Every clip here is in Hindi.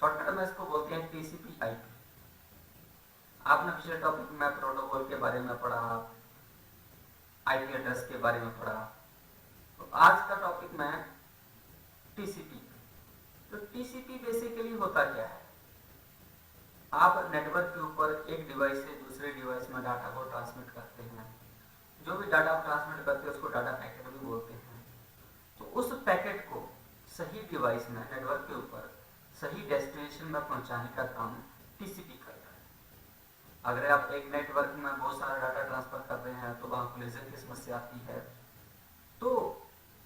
शॉर्टकट में इसको बोलते हैं टीसीपी आईपी। आपने पिछले टॉपिक में प्रोटोकॉल के बारे में पढ़ा, आईपी एड्रेस के बारे में पढ़ा, तो आज का टॉपिक में टीसीपी। तो टीसीपी बेसिकली होता क्या है? आप नेटवर्क के ऊपर एक डिवाइस से दूसरे डिवाइस में डाटा को ट्रांसमिट करते हैं। जो भी डाटा आप ट्रांसमिट करते हैं उसको डाटा पैकेट भी बोलते हैं। तो उस पैकेट को सही डिवाइस में नेटवर्क के ऊपर सही डेस्टिनेशन में पहुंचाने का काम टीसीपी करता है। अगर आप एक नेटवर्क में बहुत सारा डाटा ट्रांसफर कर रहे हैं तो वहां कोलिजन की समस्या आती है, तो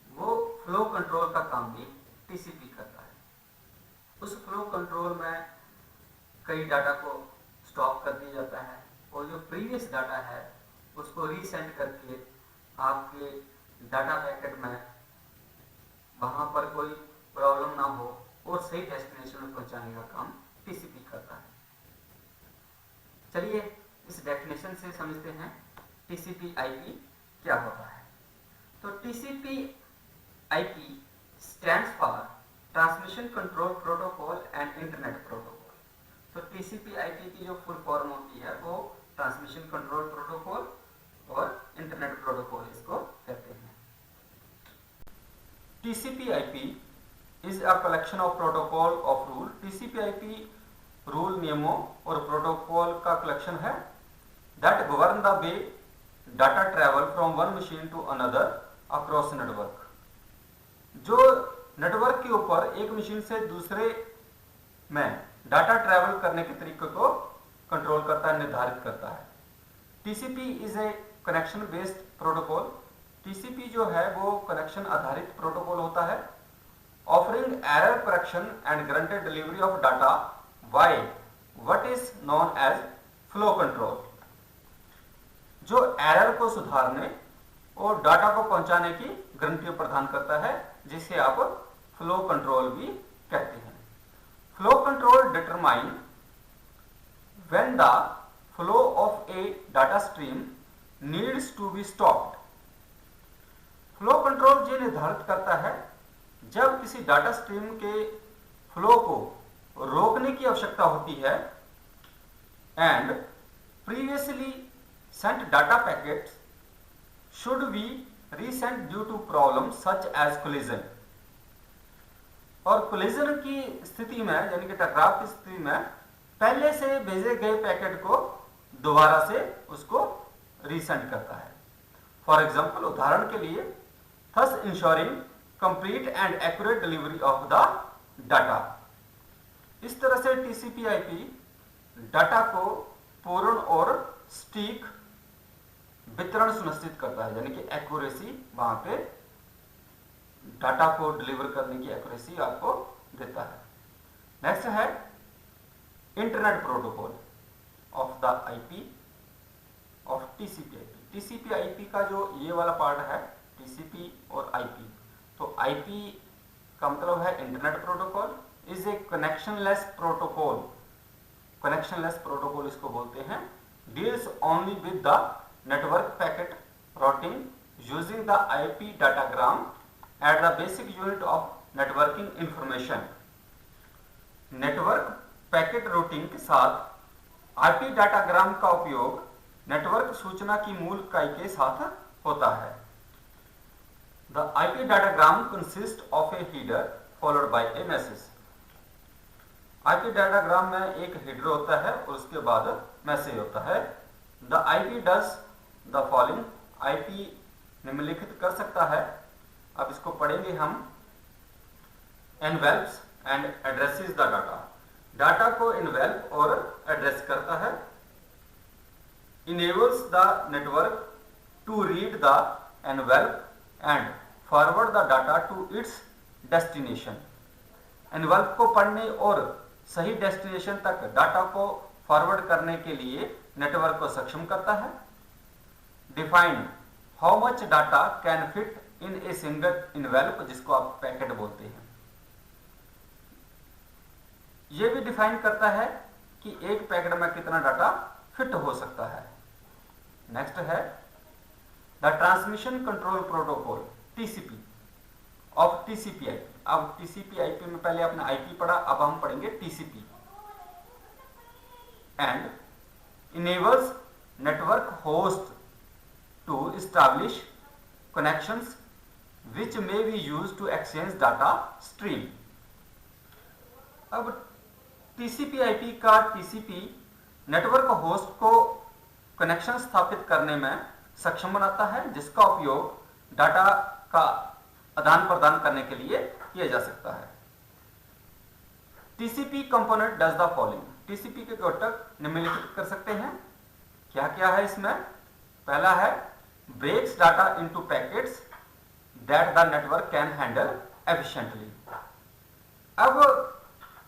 वो फ्लो कंट्रोल का काम भी टीसीपी करता है। उस फ्लो कंट्रोल में कई डाटा को स्टॉप कर दिया जाता है और जो प्रीवियस डाटा है उसको रीसेंड करके आपके डाटा पैकेट में वहां पर कोई प्रॉब्लम ना हो और सही डेस्टिनेशन में पहुंचाने का काम टीसीपी करता है। चलिए इस डेफिनेशन से समझते हैं टीसीपी आईपी क्या होता है। तो TCP IP stands for transmission control protocol and internet protocol. तो टीसीपी आईपी की जो फुल फॉर्म होती है वो ट्रांसमिशन कंट्रोल प्रोटोकॉल और इंटरनेट प्रोटोकॉल इसको कहते हैं। TCP IP is a collection of protocol of rule. TCP IP rule, नियमों और प्रोटोकॉल का कलेक्शन है that govern the way data travel from one machine to another across network. जो नेटवर्क के ऊपर एक मशीन से दूसरे में डाटा ट्रेवल करने के तरीके को कंट्रोल करता है, निर्धारित करता है। TCP is a connection based protocol. TCP जो है वो कनेक्शन आधारित प्रोटोकॉल होता है। Offering error correction and guaranteed delivery of data by what is known as flow control. जो एरर को सुधारने और डाटा को पहुंचाने की गारंटी प्रदान करता है, जिसे आप फ्लो कंट्रोल भी कहते हैं। Flow control determine when the flow of a data stream needs to be stopped. Flow control ये निर्धारित करता है जब किसी डाटा स्ट्रीम के फ्लो को रोकने की आवश्यकता होती है and previously sent data packets should be resent due to problem such as collision. और कोलिजन की स्थिति में, यानी कि टकराव की स्थिति में, पहले से भेजे गए पैकेट को दोबारा से उसको रीसेंड करता है। फॉर एग्जाम्पल, उदाहरण के लिए, thus ensuring complete and accurate delivery of the data. इस तरह से टीसीपी आईपी डाटा को पूर्ण और सटीक वितरण सुनिश्चित करता है, यानी कि एक्यूरेसी, वहां पे डाटा को डिलीवर करने की एक्यूरेसी आपको देता है। नेक्स्ट है internet protocol of the IP of TCP IP. TCP IP का जो ये वाला पार्ट है, टीसीपी और आईपी, तो आईपी का मतलब है internet protocol, is a connectionless protocol. Connectionless protocol इसको बोलते हैं। Deals only with the network packet routing using the IP datagram at the basic unit of networking information. Network packet routing के साथ आईपी डाटाग्राम का उपयोग नेटवर्क सूचना की मूल इकाई के साथ होता है। The IP datagram consist of A header followed by A message. IP datagram में एक हीडर होता है और उसके बाद मैसेज होता है। The IP does the following. IP निम्नलिखित कर सकता है, अब इसको पढ़ेंगे हम। Envelopes and addresses the data. Data को इनवेल्प और एड्रेस करता है। Enables the network to read the envelope and forward the data to its destination. Envelope को पढ़ने और सही डेस्टिनेशन तक डाटा को फॉरवर्ड करने के लिए नेटवर्क को सक्षम करता है। Define how much data can fit in a single envelope, जिसको आप पैकेट बोलते हैं। यह भी डिफाइन करता है कि एक पैकेट में कितना डाटा फिट हो सकता है। नेक्स्ट है the transmission control protocol TCP of TCP IP. अब टीसीपी आईपी में पहले आपने आईपी पढ़ा, अब हम पढ़ेंगे TCP. And enables network host to establish connections which may be used to exchange data stream। अब TCP IP का TCP नेटवर्क होस्ट को कनेक्शन स्थापित करने में सक्षम बनाता है, जिसका उपयोग डाटा का आदान प्रदान करने के लिए किया जा सकता है। TCP component does the following. TCP के घटक निम्नलिखित कर सकते हैं। क्या क्या है इसमें? पहला है breaks data into packets that the network can handle efficiently। अब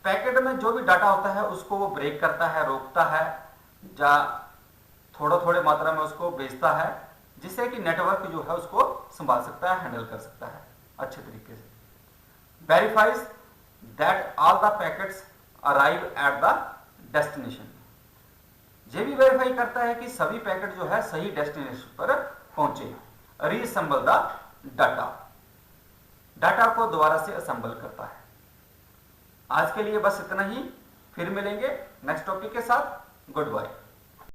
पैकेट में जो भी डाटा होता है उसको वो ब्रेक करता है, रोकता है, या थोड़े मात्रा में उसको भेजता है, जिससे कि नेटवर्क जो है उसको संभाल सकता है, हैंडल कर सकता है अच्छे तरीके से। Verifies that all the packets arrive at the destination. ये भी वेरीफाई करता है कि सभी पैकेट जो है सही डेस्टिनेशन पर पहुंचे। रीअसेंबल द डाटा को दोबारा से असेंबल करता है। आज के लिए बस इतना ही, फिर मिलेंगे नेक्स्ट टॉपिक के साथ। Good bye.